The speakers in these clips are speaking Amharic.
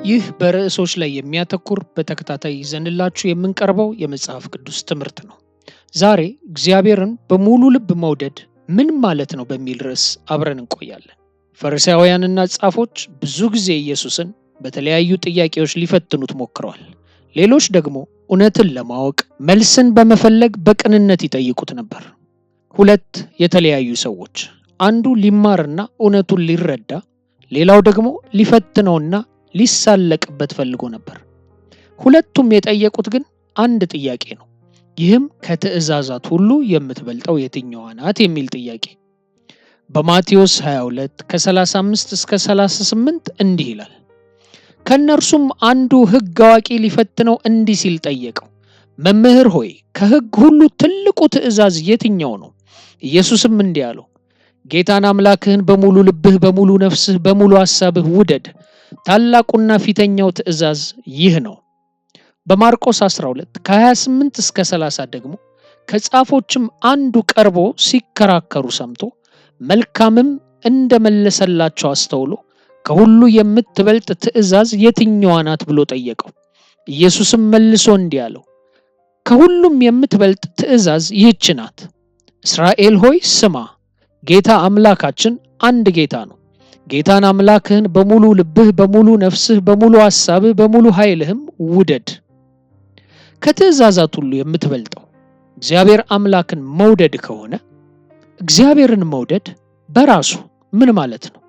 ይህ በርዕሶች ላይ የሚያተኩር በተከታታይ ይዘንላችሁ የምንቀርበው የመጽሐፍ ቅዱስ ትምህርት ነው። ዛሬ እግዚአብሔርን በሙሉ ልብ መውደድ ምን ማለት ነው በሚል ርዕስ አብረን እንቆያለን። ፈሪሳውያንና ጻፎች ብዙ ጊዜ ኢየሱስን በተለያዩ ጥያቄዎች ሊፈትኑት ሞክረዋል። ሌሎች ደግሞ እውነትን ለማወቅ መልስን በመፈለግ በቅንነት ይጠይቁት ነበር። ሁለት የተለያዩ ሰዎች፣ አንዱ ሊማርና እውነቱን ሊረዳ፣ ሌላው ደግሞ ሊፈትነውና ሊሳለቅበት ፈልጎ ነበር። ሁለቱም የጠየቁት ግን አንድ ጥያቄ ነው። ይህም ከትእዛዛት ሁሉ የምትበልጠው የትኛዋ ናት የሚል ጥያቄ። በማቴዎስ 22 ከ35 እስከ 38 እንዲህ ይላል። ከእነርሱም አንዱ ሕግ አዋቂ ሊፈትነው እንዲህ ሲል ጠየቀው፣ መምህር ሆይ ከሕግ ሁሉ ትልቁ ትእዛዝ የትኛው ነው? ኢየሱስም እንዲህ አለው፣ ጌታን አምላክህን በሙሉ ልብህ፣ በሙሉ ነፍስህ፣ በሙሉ ሐሳብህ ውደድ። ታላቁና ፊተኛው ትእዛዝ ይህ ነው። በማርቆስ 12 ከ28 እስከ 30 ደግሞ ከጻፎችም አንዱ ቀርቦ ሲከራከሩ ሰምቶ መልካምም እንደመለሰላቸው አስተውሎ ከሁሉ የምትበልጥ ትእዛዝ የትኛዋ ናት ብሎ ጠየቀው። ኢየሱስም መልሶ እንዲህ አለው፣ ከሁሉም የምትበልጥ ትእዛዝ ይህች ናት፣ እስራኤል ሆይ ስማ፣ ጌታ አምላካችን አንድ ጌታ ነው። ጌታን አምላክህን በሙሉ ልብህ፣ በሙሉ ነፍስህ፣ በሙሉ ሐሳብህ፣ በሙሉ ኃይልህም ውደድ። ከትእዛዛት ሁሉ የምትበልጠው እግዚአብሔር አምላክን መውደድ ከሆነ እግዚአብሔርን መውደድ በራሱ ምን ማለት ነው?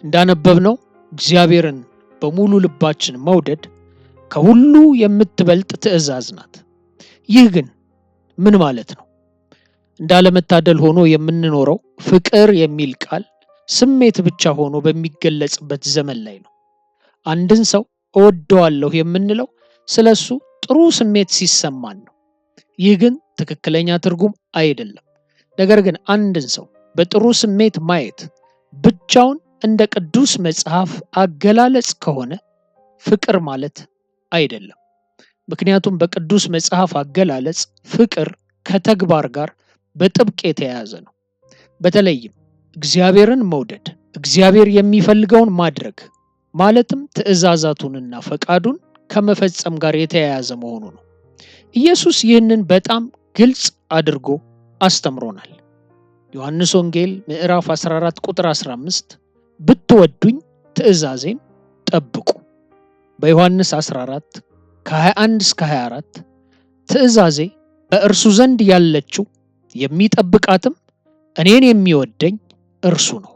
እንዳነበብነው እግዚአብሔርን በሙሉ ልባችን መውደድ ከሁሉ የምትበልጥ ትእዛዝ ናት። ይህ ግን ምን ማለት ነው? እንዳለመታደል ሆኖ የምንኖረው ፍቅር የሚል ቃል ስሜት ብቻ ሆኖ በሚገለጽበት ዘመን ላይ ነው። አንድን ሰው እወደዋለሁ የምንለው ስለሱ ጥሩ ስሜት ሲሰማን ነው። ይህ ግን ትክክለኛ ትርጉም አይደለም። ነገር ግን አንድን ሰው በጥሩ ስሜት ማየት ብቻውን እንደ ቅዱስ መጽሐፍ አገላለጽ ከሆነ ፍቅር ማለት አይደለም። ምክንያቱም በቅዱስ መጽሐፍ አገላለጽ ፍቅር ከተግባር ጋር በጥብቅ የተያያዘ ነው። በተለይም እግዚአብሔርን መውደድ፣ እግዚአብሔር የሚፈልገውን ማድረግ ማለትም ትእዛዛቱንና ፈቃዱን ከመፈጸም ጋር የተያያዘ መሆኑ ነው። ኢየሱስ ይህንን በጣም ግልጽ አድርጎ አስተምሮናል። ዮሐንስ ወንጌል ምዕራፍ 14 ቁጥር 15 ብትወዱኝ ትእዛዜን ጠብቁ። በዮሐንስ 14 ከ21 እስከ 24 ትእዛዜ በእርሱ ዘንድ ያለችው የሚጠብቃትም እኔን የሚወደኝ እርሱ ነው።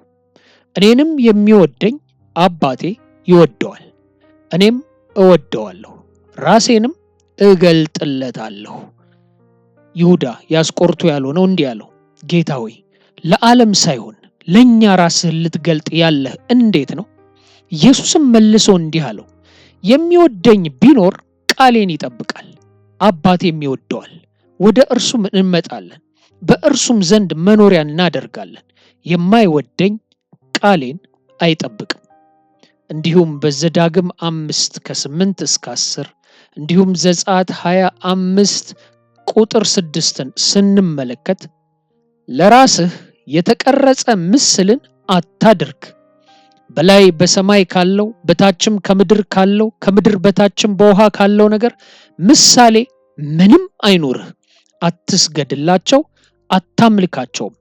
እኔንም የሚወደኝ አባቴ ይወደዋል፣ እኔም እወደዋለሁ፣ ራሴንም እገልጥለታለሁ። ይሁዳ ያስቆርቱ ያልሆነው እንዲህ አለው፣ ጌታ ሆይ ለዓለም ሳይሆን ለእኛ ራስህን ልትገልጥ ያለህ እንዴት ነው? ኢየሱስም መልሶ እንዲህ አለው፣ የሚወደኝ ቢኖር ቃሌን ይጠብቃል፣ አባቴም ይወደዋል፣ ወደ እርሱም እንመጣለን፣ በእርሱም ዘንድ መኖሪያ እናደርጋለን። የማይወደኝ ቃሌን አይጠብቅም። እንዲሁም በዘዳግም 5 ከ8 እስከ 10 እንዲሁም ዘጸአት 25 ቁጥር 6ን ስንመለከት ለራስህ የተቀረጸ ምስልን አታድርግ፣ በላይ በሰማይ ካለው በታችም ከምድር ካለው ከምድር በታችም በውሃ ካለው ነገር ምሳሌ ምንም አይኑርህ፣ አትስገድላቸው፣ አታምልካቸውም።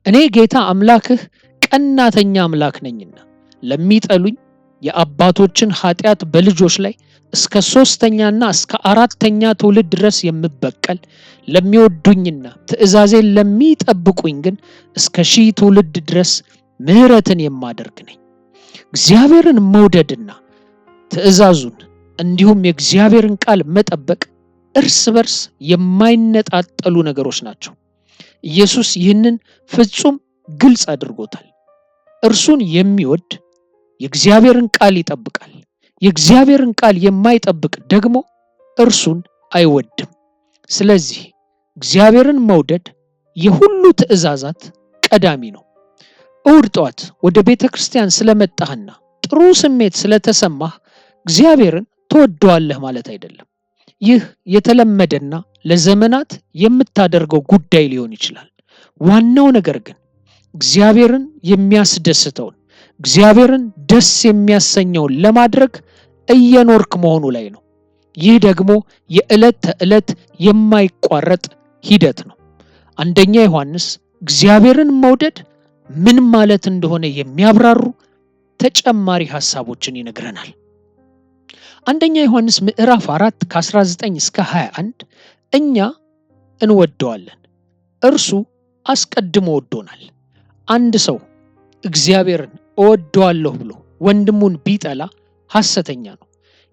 እኔ ጌታ አምላክህ ቀናተኛ አምላክ ነኝና ለሚጠሉኝ የአባቶችን ኃጢአት በልጆች ላይ እስከ 3ኛና እስከ 4ኛ ትውልድ ድረስ የምበቀል፣ ለሚወዱኝና ትእዛዜን ለሚጠብቁኝ ግን እስከ 1000 ትውልድ ድረስ ምሕረትን የማደርግ ነኝ። እግዚአብሔርን መውደድና ትእዛዙን እንዲሁም የእግዚአብሔርን ቃል መጠበቅ እርስ በርስ የማይነጣጠሉ ነገሮች ናቸው። ኢየሱስ ይህንን ፍጹም ግልጽ አድርጎታል። እርሱን የሚወድ የእግዚአብሔርን ቃል ይጠብቃል። የእግዚአብሔርን ቃል የማይጠብቅ ደግሞ እርሱን አይወድም። ስለዚህ እግዚአብሔርን መውደድ የሁሉ ትእዛዛት ቀዳሚ ነው። እሁድ ጠዋት ወደ ቤተ ክርስቲያን ስለመጣህና ጥሩ ስሜት ስለተሰማህ እግዚአብሔርን ትወደዋለህ ማለት አይደለም። ይህ የተለመደና ለዘመናት የምታደርገው ጉዳይ ሊሆን ይችላል። ዋናው ነገር ግን እግዚአብሔርን የሚያስደስተውን እግዚአብሔርን ደስ የሚያሰኘውን ለማድረግ እየኖርክ መሆኑ ላይ ነው። ይህ ደግሞ የዕለት ተዕለት የማይቋረጥ ሂደት ነው። አንደኛ ዮሐንስ እግዚአብሔርን መውደድ ምን ማለት እንደሆነ የሚያብራሩ ተጨማሪ ሐሳቦችን ይነግረናል። አንደኛ ዮሐንስ ምዕራፍ 4 ከ19 እስከ 21 እኛ እንወደዋለን፣ እርሱ አስቀድሞ ወዶናል። አንድ ሰው እግዚአብሔርን እወደዋለሁ ብሎ ወንድሙን ቢጠላ ሐሰተኛ ነው።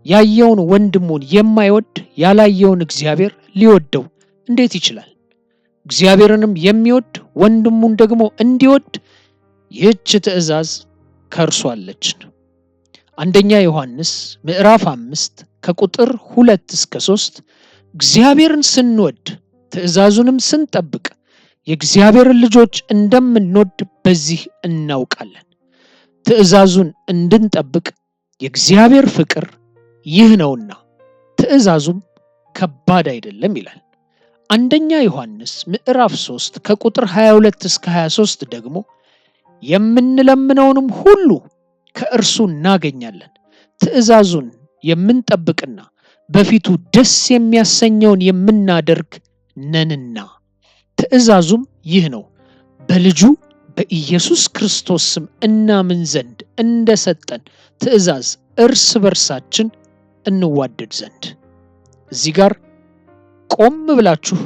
ያየውን ወንድሙን የማይወድ ያላየውን እግዚአብሔር ሊወደው እንዴት ይችላል? እግዚአብሔርንም የሚወድ ወንድሙን ደግሞ እንዲወድ ይህች ትእዛዝ ከእርሱ አለች። አንደኛ ዮሐንስ ምዕራፍ 5 ከቁጥር 2 እስከ 3 እግዚአብሔርን ስንወድ ትእዛዙንም ስንጠብቅ የእግዚአብሔርን ልጆች እንደምንወድ በዚህ እናውቃለን። ትእዛዙን እንድንጠብቅ የእግዚአብሔር ፍቅር ይህ ነውና ትእዛዙም ከባድ አይደለም ይላል። አንደኛ ዮሐንስ ምዕራፍ 3 ከቁጥር 22 እስከ 23 ደግሞ የምንለምነውንም ሁሉ ከእርሱ እናገኛለን፣ ትእዛዙን የምንጠብቅና በፊቱ ደስ የሚያሰኘውን የምናደርግ ነንና። ትእዛዙም ይህ ነው፣ በልጁ በኢየሱስ ክርስቶስ ስም እናምን ዘንድ እንደሰጠን ትእዛዝ እርስ በርሳችን እንዋደድ ዘንድ። እዚህ ጋር ቆም ብላችሁ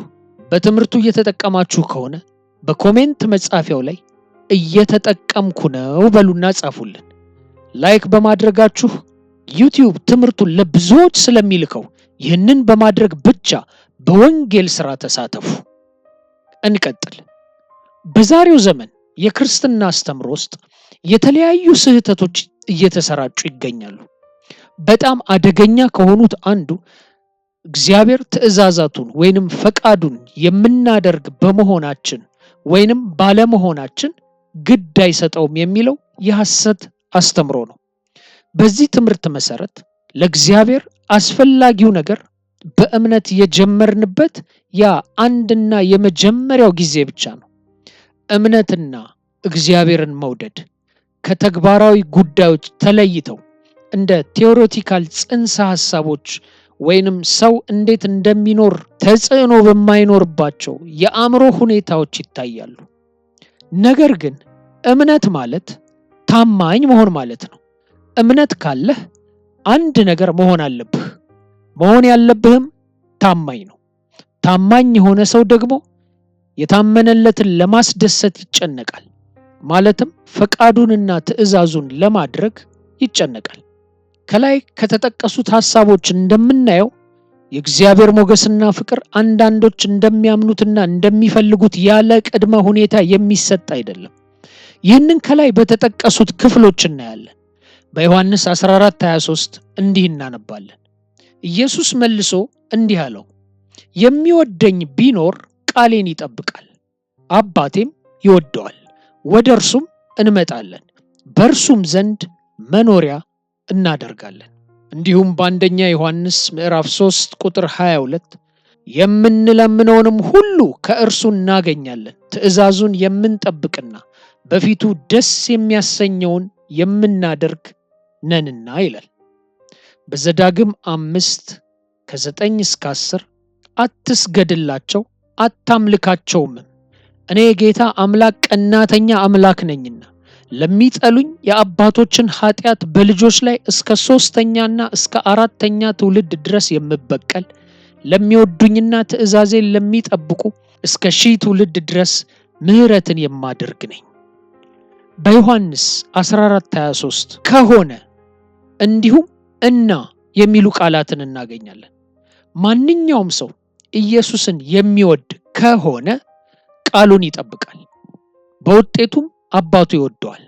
በትምህርቱ እየተጠቀማችሁ ከሆነ በኮሜንት መጻፊያው ላይ እየተጠቀምኩ ነው በሉና ጻፉልን። ላይክ በማድረጋችሁ ዩቲዩብ ትምህርቱን ለብዙዎች ስለሚልከው ይህንን በማድረግ ብቻ በወንጌል ሥራ ተሳተፉ። እንቀጥል። በዛሬው ዘመን የክርስትና አስተምሮ ውስጥ የተለያዩ ስህተቶች እየተሰራጩ ይገኛሉ። በጣም አደገኛ ከሆኑት አንዱ እግዚአብሔር ትእዛዛቱን ወይንም ፈቃዱን የምናደርግ በመሆናችን ወይንም ባለመሆናችን ግድ አይሰጠውም የሚለው የሐሰት አስተምሮ ነው። በዚህ ትምህርት መሰረት ለእግዚአብሔር አስፈላጊው ነገር በእምነት የጀመርንበት ያ አንድና የመጀመሪያው ጊዜ ብቻ ነው። እምነትና እግዚአብሔርን መውደድ ከተግባራዊ ጉዳዮች ተለይተው እንደ ቴዎሬቲካል ጽንሰ ሐሳቦች ወይንም ሰው እንዴት እንደሚኖር ተጽዕኖ በማይኖርባቸው የአእምሮ ሁኔታዎች ይታያሉ። ነገር ግን እምነት ማለት ታማኝ መሆን ማለት ነው። እምነት ካለህ አንድ ነገር መሆን አለብህ። መሆን ያለብህም ታማኝ ነው። ታማኝ የሆነ ሰው ደግሞ የታመነለትን ለማስደሰት ይጨነቃል። ማለትም ፈቃዱንና ትእዛዙን ለማድረግ ይጨነቃል። ከላይ ከተጠቀሱት ሐሳቦች እንደምናየው የእግዚአብሔር ሞገስና ፍቅር አንዳንዶች እንደሚያምኑትና እንደሚፈልጉት ያለ ቅድመ ሁኔታ የሚሰጥ አይደለም። ይህንን ከላይ በተጠቀሱት ክፍሎች እናያለን። በዮሐንስ 14:23 እንዲህ እናነባለን። ኢየሱስ መልሶ እንዲህ አለው፣ የሚወደኝ ቢኖር ቃሌን ይጠብቃል፣ አባቴም ይወደዋል፣ ወደ እርሱም እንመጣለን፣ በእርሱም ዘንድ መኖሪያ እናደርጋለን። እንዲሁም በአንደኛ ዮሐንስ ምዕራፍ 3 ቁጥር 22 የምንለምነውንም ሁሉ ከእርሱ እናገኛለን፣ ትእዛዙን የምንጠብቅና በፊቱ ደስ የሚያሰኘውን የምናደርግ ነንና ይላል። በዘዳግም 5 ከ9 እስከ 10 አትስገድላቸው አታምልካቸውም፣ እኔ ጌታ አምላክ ቀናተኛ አምላክ ነኝና ለሚጠሉኝ የአባቶችን ኃጢአት በልጆች ላይ እስከ 3ኛና እስከ 4ኛ ትውልድ ድረስ የምበቀል ለሚወዱኝና ትእዛዜን ለሚጠብቁ እስከ 1000 ትውልድ ድረስ ምሕረትን የማደርግ ነኝ። በዮሐንስ 14:23 ከሆነ እንዲሁም እና የሚሉ ቃላትን እናገኛለን። ማንኛውም ሰው ኢየሱስን የሚወድ ከሆነ ቃሉን ይጠብቃል። በውጤቱም አባቱ ይወደዋል።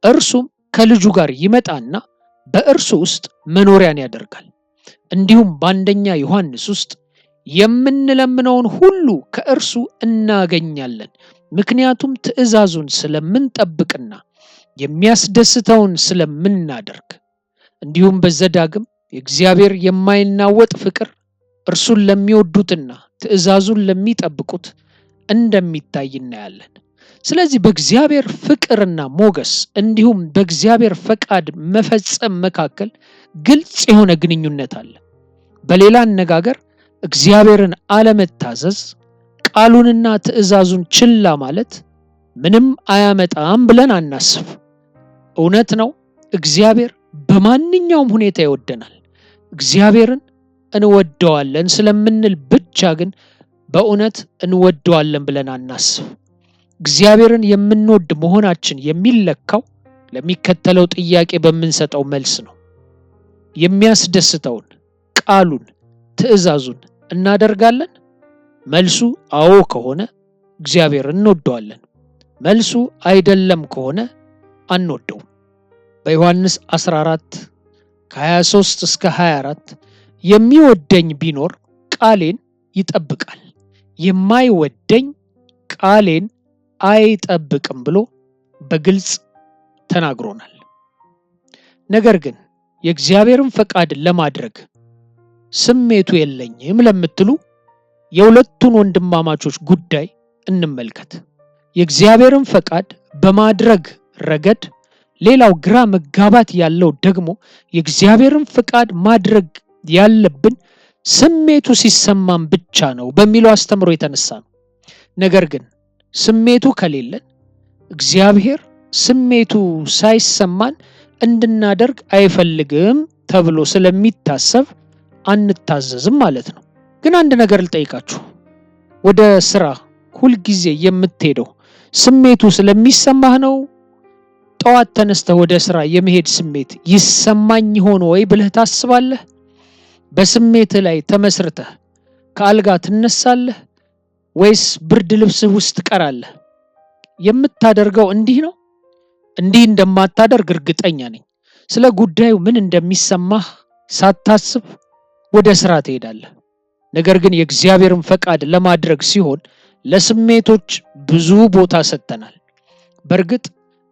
እርሱም ከልጁ ጋር ይመጣና በእርሱ ውስጥ መኖሪያን ያደርጋል። እንዲሁም በአንደኛ ዮሐንስ ውስጥ የምንለምነውን ሁሉ ከእርሱ እናገኛለን፣ ምክንያቱም ትእዛዙን ስለምንጠብቅና የሚያስደስተውን ስለምናደርግ። እንዲሁም በዘዳግም የእግዚአብሔር የማይናወጥ ፍቅር እርሱን ለሚወዱትና ትእዛዙን ለሚጠብቁት እንደሚታይ እናያለን። ስለዚህ በእግዚአብሔር ፍቅርና ሞገስ እንዲሁም በእግዚአብሔር ፈቃድ መፈጸም መካከል ግልጽ የሆነ ግንኙነት አለ። በሌላ አነጋገር እግዚአብሔርን አለመታዘዝ፣ ቃሉንና ትእዛዙን ችላ ማለት ምንም አያመጣም ብለን አናስብ። እውነት ነው፣ እግዚአብሔር በማንኛውም ሁኔታ ይወደናል። እግዚአብሔርን እንወደዋለን ስለምንል ብቻ ግን በእውነት እንወደዋለን ብለን አናስብ። እግዚአብሔርን የምንወድ መሆናችን የሚለካው ለሚከተለው ጥያቄ በምንሰጠው መልስ ነው። የሚያስደስተውን ቃሉን፣ ትእዛዙን እናደርጋለን? መልሱ አዎ ከሆነ እግዚአብሔርን እንወደዋለን። መልሱ አይደለም ከሆነ አንወደውም። በዮሐንስ 14 ከ23 እስከ 24 የሚወደኝ ቢኖር ቃሌን ይጠብቃል፣ የማይወደኝ ቃሌን አይጠብቅም ብሎ በግልጽ ተናግሮናል። ነገር ግን የእግዚአብሔርን ፈቃድ ለማድረግ ስሜቱ የለኝም ለምትሉ የሁለቱን ወንድማማቾች ጉዳይ እንመልከት። የእግዚአብሔርን ፈቃድ በማድረግ ረገድ ሌላው ግራ መጋባት ያለው ደግሞ የእግዚአብሔርን ፈቃድ ማድረግ ያለብን ስሜቱ ሲሰማን ብቻ ነው በሚለው አስተምሮ የተነሳ ነው። ነገር ግን ስሜቱ ከሌለን እግዚአብሔር ስሜቱ ሳይሰማን እንድናደርግ አይፈልግም ተብሎ ስለሚታሰብ አንታዘዝም ማለት ነው። ግን አንድ ነገር ልጠይቃችሁ። ወደ ስራ ሁልጊዜ የምትሄደው ስሜቱ ስለሚሰማህ ነው? ጠዋት ተነስተህ ወደ ስራ የመሄድ ስሜት ይሰማኝ ሆኖ ወይ ብለህ ታስባለህ? በስሜትህ ላይ ተመስርተህ ከአልጋ ትነሳለህ ወይስ ብርድ ልብስህ ውስጥ ትቀራለህ? የምታደርገው እንዲህ ነው? እንዲህ እንደማታደርግ እርግጠኛ ነኝ። ስለ ጉዳዩ ምን እንደሚሰማህ ሳታስብ ወደ ስራ ትሄዳለህ። ነገር ግን የእግዚአብሔርን ፈቃድ ለማድረግ ሲሆን ለስሜቶች ብዙ ቦታ ሰጥተናል። በእርግጥ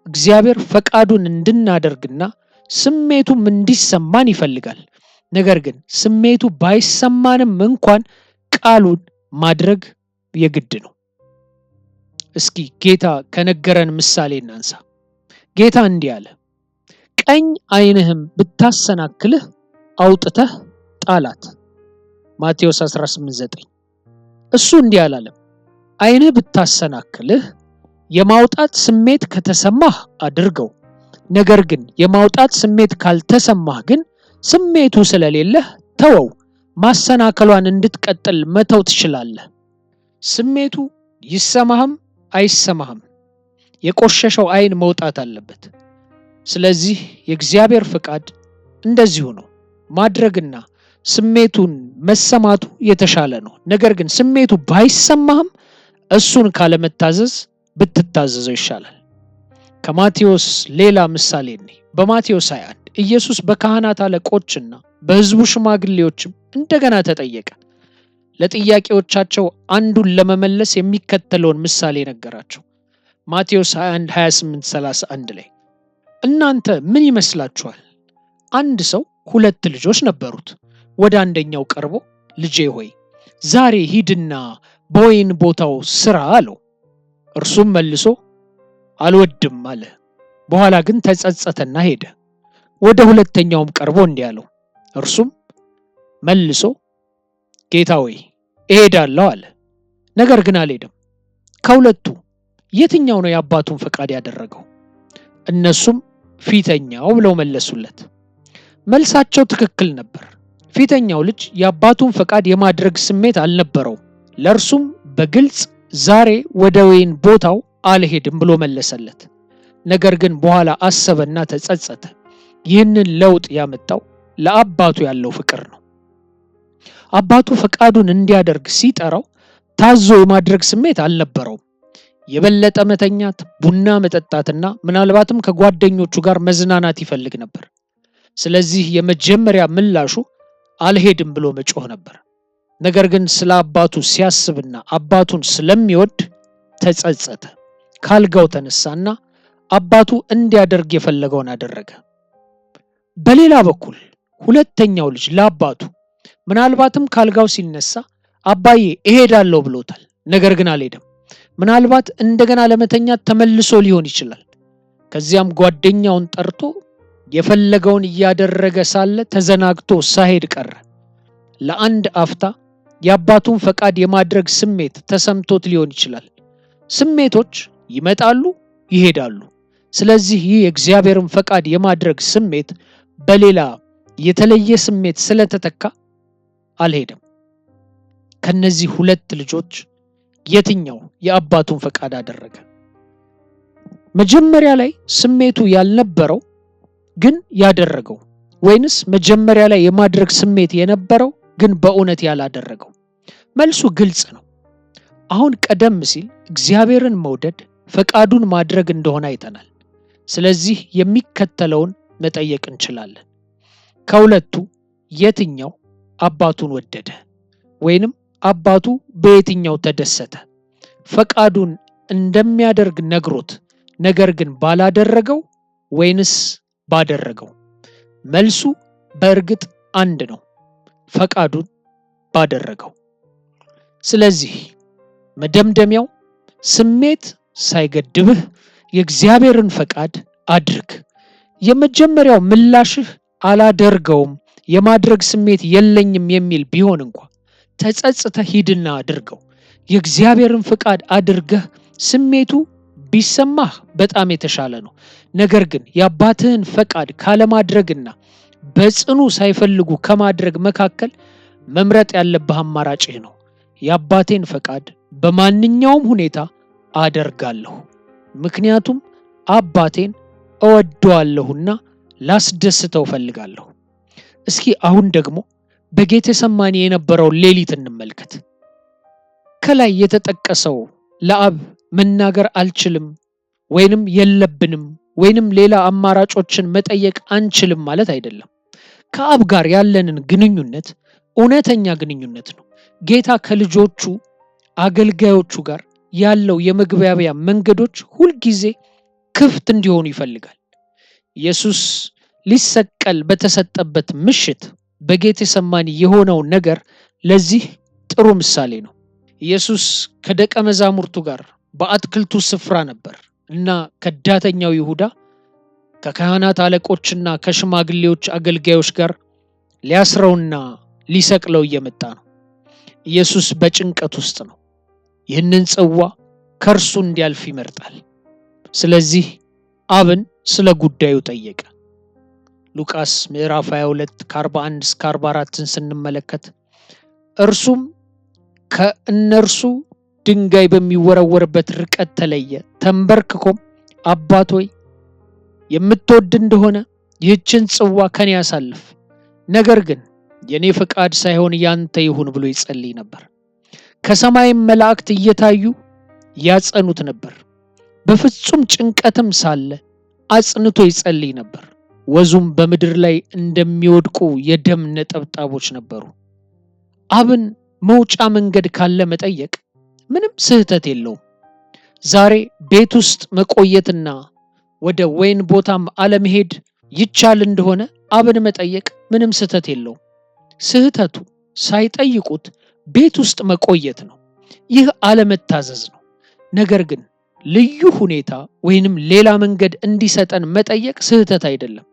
እግዚአብሔር ፈቃዱን እንድናደርግና ስሜቱም እንዲሰማን ይፈልጋል። ነገር ግን ስሜቱ ባይሰማንም እንኳን ቃሉን ማድረግ የግድ ነው። እስኪ ጌታ ከነገረን ምሳሌ እናንሳ። ጌታ እንዲህ አለ፣ ቀኝ ዓይንህም ብታሰናክልህ አውጥተህ ጣላት። ማቴዎስ 18:9። እሱ እንዲህ አላለም፣ ዓይንህ ብታሰናክልህ የማውጣት ስሜት ከተሰማህ አድርገው። ነገር ግን የማውጣት ስሜት ካልተሰማህ ግን ስሜቱ ስለሌለህ ተወው። ማሰናከሏን እንድትቀጥል መተው ትችላለህ። ስሜቱ ይሰማህም አይሰማህም የቆሸሸው ዓይን መውጣት አለበት። ስለዚህ የእግዚአብሔር ፍቃድ እንደዚሁ ነው። ማድረግና ስሜቱን መሰማቱ የተሻለ ነው። ነገር ግን ስሜቱ ባይሰማህም እሱን ካለመታዘዝ ብትታዘዘው ይሻላል። ከማቴዎስ ሌላ ምሳሌ ነኝ። በማቴዎስ 21 ኢየሱስ በካህናት አለቆችና በሕዝቡ ሽማግሌዎችም እንደገና ተጠየቀ። ለጥያቄዎቻቸው አንዱን ለመመለስ የሚከተለውን ምሳሌ ነገራቸው። ማቴዎስ 21:28-31 ላይ እናንተ ምን ይመስላችኋል? አንድ ሰው 2 ልጆች ነበሩት። ወደ አንደኛው ቀርቦ ልጄ ሆይ ዛሬ ሂድና በወይን ቦታው ስራ አለው። እርሱም መልሶ አልወድም አለ። በኋላ ግን ተጸጸተና ሄደ። ወደ ሁለተኛውም ቀርቦ እንዲህ አለው። እርሱም መልሶ ጌታ ሆይ እሄዳለሁ አለ። ነገር ግን አልሄደም። ከሁለቱ የትኛው ነው የአባቱን ፈቃድ ያደረገው? እነሱም ፊተኛው ብለው መለሱለት። መልሳቸው ትክክል ነበር። ፊተኛው ልጅ የአባቱን ፈቃድ የማድረግ ስሜት አልነበረውም። ለእርሱም በግልጽ ዛሬ ወደ ወይን ቦታው አልሄድም ብሎ መለሰለት። ነገር ግን በኋላ አሰበና ተጸጸተ። ይህንን ለውጥ ያመጣው ለአባቱ ያለው ፍቅር ነው። አባቱ ፈቃዱን እንዲያደርግ ሲጠራው ታዞ የማድረግ ስሜት አልነበረውም። የበለጠ መተኛት፣ ቡና መጠጣትና ምናልባትም ከጓደኞቹ ጋር መዝናናት ይፈልግ ነበር። ስለዚህ የመጀመሪያ ምላሹ አልሄድም ብሎ መጮህ ነበር። ነገር ግን ስለ አባቱ ሲያስብና አባቱን ስለሚወድ ተጸጸተ። ካልጋው ተነሳና አባቱ እንዲያደርግ የፈለገውን አደረገ። በሌላ በኩል ሁለተኛው ልጅ ለአባቱ ምናልባትም ካልጋው ሲነሳ አባዬ እሄዳለሁ ብሎታል። ነገር ግን አልሄደም። ምናልባት እንደገና ለመተኛት ተመልሶ ሊሆን ይችላል። ከዚያም ጓደኛውን ጠርቶ የፈለገውን እያደረገ ሳለ ተዘናግቶ ሳይሄድ ቀረ። ለአንድ አፍታ የአባቱን ፈቃድ የማድረግ ስሜት ተሰምቶት ሊሆን ይችላል። ስሜቶች ይመጣሉ፣ ይሄዳሉ። ስለዚህ ይህ የእግዚአብሔርን ፈቃድ የማድረግ ስሜት በሌላ የተለየ ስሜት ስለተተካ አልሄደም። ከነዚህ ሁለት ልጆች የትኛው የአባቱን ፈቃድ አደረገ? መጀመሪያ ላይ ስሜቱ ያልነበረው ግን ያደረገው፣ ወይንስ መጀመሪያ ላይ የማድረግ ስሜት የነበረው ግን በእውነት ያላደረገው? መልሱ ግልጽ ነው። አሁን ቀደም ሲል እግዚአብሔርን መውደድ ፈቃዱን ማድረግ እንደሆነ አይተናል። ስለዚህ የሚከተለውን መጠየቅ እንችላለን። ከሁለቱ የትኛው አባቱን ወደደ? ወይንም አባቱ በየትኛው ተደሰተ? ፈቃዱን እንደሚያደርግ ነግሮት ነገር ግን ባላደረገው ወይንስ ባደረገው? መልሱ በእርግጥ አንድ ነው፣ ፈቃዱን ባደረገው። ስለዚህ መደምደሚያው ስሜት ሳይገድብህ የእግዚአብሔርን ፈቃድ አድርግ። የመጀመሪያው ምላሽህ አላደርገውም፣ የማድረግ ስሜት የለኝም የሚል ቢሆን እንኳ ተጸጽተህ ሂድና አድርገው። የእግዚአብሔርን ፈቃድ አድርገህ ስሜቱ ቢሰማህ በጣም የተሻለ ነው። ነገር ግን የአባትህን ፈቃድ ካለማድረግና በጽኑ ሳይፈልጉ ከማድረግ መካከል መምረጥ ያለብህ አማራጭ ይህ ነው። የአባቴን ፈቃድ በማንኛውም ሁኔታ አደርጋለሁ፣ ምክንያቱም አባቴን እወደዋለሁና ላስደስተው ፈልጋለሁ። እስኪ አሁን ደግሞ በጌቴሰማኒ የነበረውን ሌሊት እንመልከት። ከላይ የተጠቀሰው ለአብ መናገር አልችልም ወይንም የለብንም ወይንም ሌላ አማራጮችን መጠየቅ አንችልም ማለት አይደለም። ከአብ ጋር ያለንን ግንኙነት እውነተኛ ግንኙነት ነው። ጌታ ከልጆቹ አገልጋዮቹ ጋር ያለው የመግባቢያ መንገዶች ሁልጊዜ ክፍት እንዲሆኑ ይፈልጋል። ኢየሱስ ሊሰቀል በተሰጠበት ምሽት በጌቴሰማኒ የሆነው ነገር ለዚህ ጥሩ ምሳሌ ነው። ኢየሱስ ከደቀ መዛሙርቱ ጋር በአትክልቱ ስፍራ ነበር እና ከዳተኛው ይሁዳ ከካህናት አለቆችና ከሽማግሌዎች አገልጋዮች ጋር ሊያስረውና ሊሰቅለው እየመጣ ነው። ኢየሱስ በጭንቀት ውስጥ ነው። ይህንን ጽዋ ከእርሱ እንዲያልፍ ይመርጣል። ስለዚህ አብን ስለ ጉዳዩ ጠየቀ። ሉቃስ ምዕራፍ 22 ከ41 እስከ 44ን ስንመለከት እርሱም ከእነርሱ ድንጋይ በሚወረወርበት ርቀት ተለየ፣ ተንበርክኮም አባት ሆይ የምትወድ እንደሆነ ይህችን ጽዋ ከኔ ያሳልፍ፣ ነገር ግን የኔ ፈቃድ ሳይሆን ያንተ ይሁን ብሎ ይጸልይ ነበር። ከሰማይም መላእክት እየታዩ ያጸኑት ነበር። በፍጹም ጭንቀትም ሳለ አጽንቶ ይጸልይ ነበር። ወዙም በምድር ላይ እንደሚወድቁ የደም ነጠብጣቦች ነበሩ። አብን መውጫ መንገድ ካለ መጠየቅ ምንም ስህተት የለውም። ዛሬ ቤት ውስጥ መቆየትና ወደ ወይን ቦታም አለመሄድ ይቻል እንደሆነ አብን መጠየቅ ምንም ስህተት የለውም። ስህተቱ ሳይጠይቁት ቤት ውስጥ መቆየት ነው። ይህ አለመታዘዝ ነው። ነገር ግን ልዩ ሁኔታ ወይንም ሌላ መንገድ እንዲሰጠን መጠየቅ ስህተት አይደለም።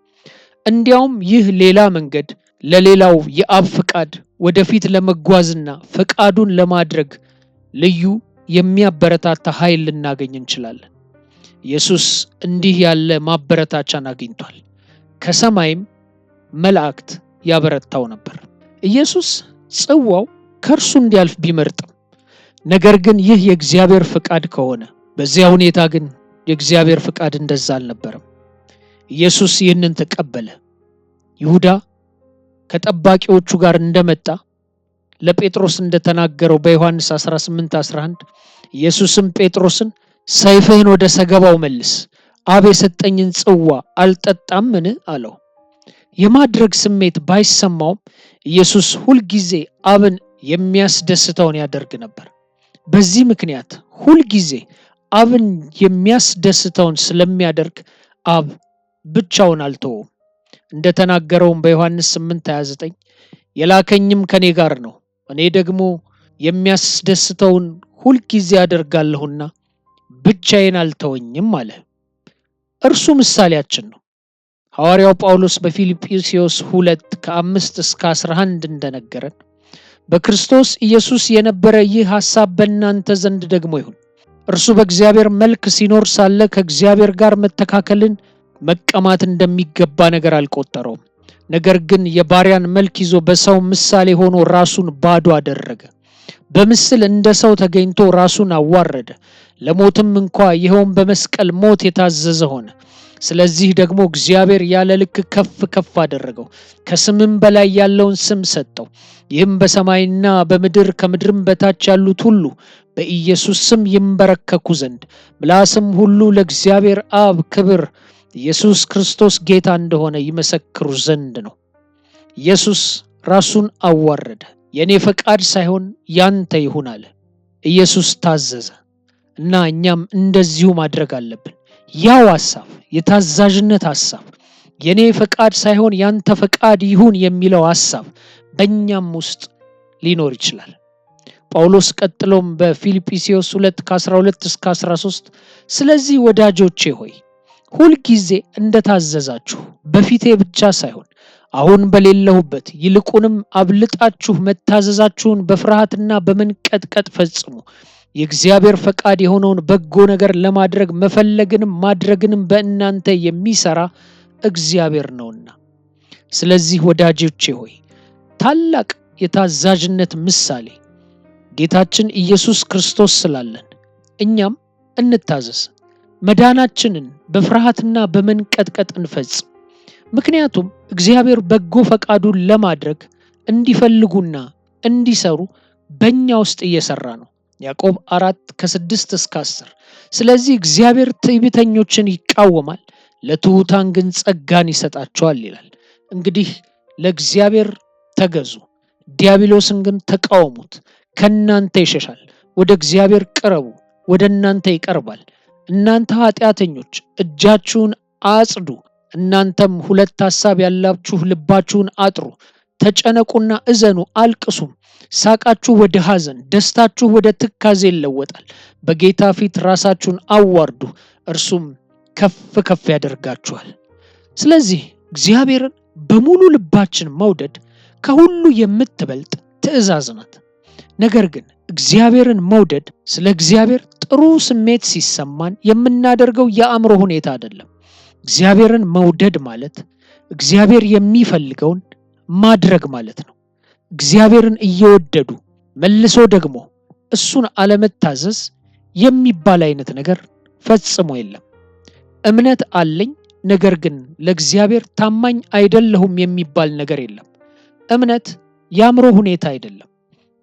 እንዲያውም ይህ ሌላ መንገድ ለሌላው የአብ ፈቃድ ወደፊት ለመጓዝና ፈቃዱን ለማድረግ ልዩ የሚያበረታታ ኃይል ልናገኝ እንችላለን። ኢየሱስ እንዲህ ያለ ማበረታቻን አግኝቷል። ከሰማይም መላእክት ያበረታው ነበር። ኢየሱስ ጽዋው ከእርሱ እንዲያልፍ ቢመርጥም ነገር ግን ይህ የእግዚአብሔር ፈቃድ ከሆነ በዚያ ሁኔታ ግን የእግዚአብሔር ፈቃድ እንደዛ አልነበረም። ኢየሱስ ይህንን ተቀበለ። ይሁዳ ከጠባቂዎቹ ጋር እንደመጣ ለጴጥሮስ እንደተናገረው በዮሐንስ 18:11 ኢየሱስም ጴጥሮስን ሰይፍህን ወደ ሰገባው መልስ፣ አብ የሰጠኝን ጽዋ አልጠጣምን አለው። የማድረግ ስሜት ባይሰማውም ኢየሱስ ሁልጊዜ አብን የሚያስደስተውን ያደርግ ነበር። በዚህ ምክንያት ሁልጊዜ አብን የሚያስደስተውን ስለሚያደርግ አብ ብቻውን አልተወውም። እንደተናገረውም በዮሐንስ 8:29 የላከኝም ከኔ ጋር ነው፣ እኔ ደግሞ የሚያስደስተውን ሁል ጊዜ አደርጋለሁና ብቻዬን አልተወኝም አለ። እርሱ ምሳሌያችን ነው። ሐዋርያው ጳውሎስ በፊልጵስዩስ 2:5-11 እንደነገረን በክርስቶስ ኢየሱስ የነበረ ይህ ሐሳብ በእናንተ ዘንድ ደግሞ ይሁን። እርሱ በእግዚአብሔር መልክ ሲኖር ሳለ ከእግዚአብሔር ጋር መተካከልን መቀማት እንደሚገባ ነገር አልቆጠረውም። ነገር ግን የባሪያን መልክ ይዞ በሰው ምሳሌ ሆኖ ራሱን ባዶ አደረገ። በምስል እንደ ሰው ተገኝቶ ራሱን አዋረደ፣ ለሞትም እንኳ ይኸውም በመስቀል ሞት የታዘዘ ሆነ። ስለዚህ ደግሞ እግዚአብሔር ያለ ልክ ከፍ ከፍ አደረገው፣ ከስምም በላይ ያለውን ስም ሰጠው። ይህም በሰማይና በምድር ከምድርም በታች ያሉት ሁሉ በኢየሱስ ስም ይንበረከኩ ዘንድ ምላስም ሁሉ ለእግዚአብሔር አብ ክብር ኢየሱስ ክርስቶስ ጌታ እንደሆነ ይመሰክሩ ዘንድ ነው። ኢየሱስ ራሱን አዋረደ። የኔ ፈቃድ ሳይሆን ያንተ ይሁን አለ። ኢየሱስ ታዘዘ እና እኛም እንደዚሁ ማድረግ አለብን። ያው ሐሳብ፣ የታዛዥነት ሐሳብ፣ የኔ ፈቃድ ሳይሆን ያንተ ፈቃድ ይሁን የሚለው ሐሳብ በእኛም ውስጥ ሊኖር ይችላል። ጳውሎስ ቀጥሎም በፊልጵስዩስ 2:12-13 ስለዚህ ወዳጆቼ ሆይ ሁልጊዜ እንደታዘዛችሁ በፊቴ ብቻ ሳይሆን አሁን በሌለሁበት ይልቁንም አብልጣችሁ መታዘዛችሁን በፍርሃትና በመንቀጥቀጥ ፈጽሙ። የእግዚአብሔር ፈቃድ የሆነውን በጎ ነገር ለማድረግ መፈለግንም ማድረግንም በእናንተ የሚሰራ እግዚአብሔር ነውና። ስለዚህ ወዳጆቼ ሆይ ታላቅ የታዛዥነት ምሳሌ ጌታችን ኢየሱስ ክርስቶስ ስላለን እኛም እንታዘዝ። መዳናችንን በፍርሃትና በመንቀጥቀጥ እንፈጽም። ምክንያቱም እግዚአብሔር በጎ ፈቃዱን ለማድረግ እንዲፈልጉና እንዲሰሩ በእኛ ውስጥ እየሰራ ነው። ያዕቆብ 4:6-10 ስለዚህ እግዚአብሔር ትዕቢተኞችን ይቃወማል፣ ለትሑታን ግን ጸጋን ይሰጣቸዋል ይላል። እንግዲህ ለእግዚአብሔር ተገዙ፣ ዲያብሎስን ግን ተቃወሙት፣ ከእናንተ ይሸሻል። ወደ እግዚአብሔር ቅረቡ፣ ወደ እናንተ ይቀርባል። እናንተ ኃጢአተኞች እጃችሁን አጽዱ፣ እናንተም ሁለት ሐሳብ ያላችሁ ልባችሁን አጥሩ። ተጨነቁና እዘኑ፣ አልቅሱም። ሳቃችሁ ወደ ሐዘን፣ ደስታችሁ ወደ ትካዜ ይለወጣል። በጌታ ፊት ራሳችሁን አዋርዱ፣ እርሱም ከፍ ከፍ ያደርጋችኋል። ስለዚህ እግዚአብሔርን በሙሉ ልባችን መውደድ ከሁሉ የምትበልጥ ትእዛዝ ናት። ነገር ግን እግዚአብሔርን መውደድ ስለ እግዚአብሔር ጥሩ ስሜት ሲሰማን የምናደርገው የአእምሮ ሁኔታ አይደለም። እግዚአብሔርን መውደድ ማለት እግዚአብሔር የሚፈልገውን ማድረግ ማለት ነው። እግዚአብሔርን እየወደዱ መልሶ ደግሞ እሱን አለመታዘዝ የሚባል አይነት ነገር ፈጽሞ የለም። እምነት አለኝ ነገር ግን ለእግዚአብሔር ታማኝ አይደለሁም የሚባል ነገር የለም። እምነት የአእምሮ ሁኔታ አይደለም።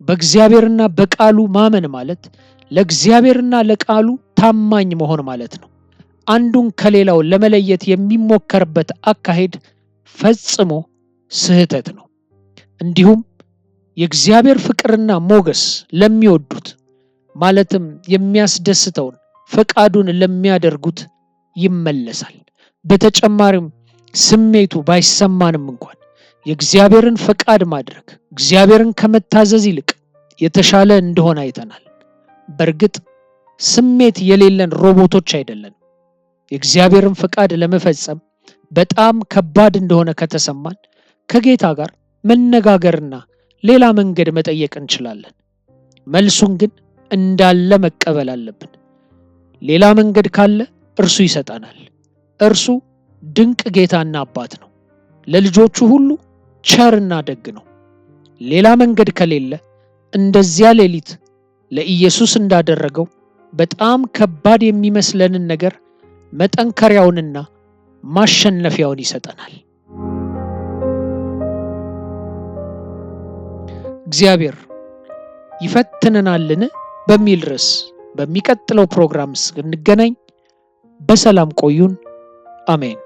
በእግዚአብሔርና በቃሉ ማመን ማለት ለእግዚአብሔርና ለቃሉ ታማኝ መሆን ማለት ነው። አንዱን ከሌላው ለመለየት የሚሞከርበት አካሄድ ፈጽሞ ስህተት ነው። እንዲሁም የእግዚአብሔር ፍቅርና ሞገስ ለሚወዱት ማለትም የሚያስደስተውን ፈቃዱን ለሚያደርጉት ይመለሳል። በተጨማሪም ስሜቱ ባይሰማንም እንኳን የእግዚአብሔርን ፈቃድ ማድረግ እግዚአብሔርን ከመታዘዝ ይልቅ የተሻለ እንደሆነ አይተናል። በእርግጥ ስሜት የሌለን ሮቦቶች አይደለን። የእግዚአብሔርን ፈቃድ ለመፈጸም በጣም ከባድ እንደሆነ ከተሰማን ከጌታ ጋር መነጋገርና ሌላ መንገድ መጠየቅ እንችላለን። መልሱን ግን እንዳለ መቀበል አለብን። ሌላ መንገድ ካለ እርሱ ይሰጠናል። እርሱ ድንቅ ጌታና አባት ነው። ለልጆቹ ሁሉ ቸርና ደግ ነው። ሌላ መንገድ ከሌለ እንደዚያ ሌሊት ለኢየሱስ እንዳደረገው በጣም ከባድ የሚመስለንን ነገር መጠንከሪያውንና ማሸነፊያውን ይሰጠናል። እግዚአብሔር ይፈትነናልን በሚል ርዕስ በሚቀጥለው ፕሮግራም እስክንገናኝ በሰላም ቆዩን። አሜን።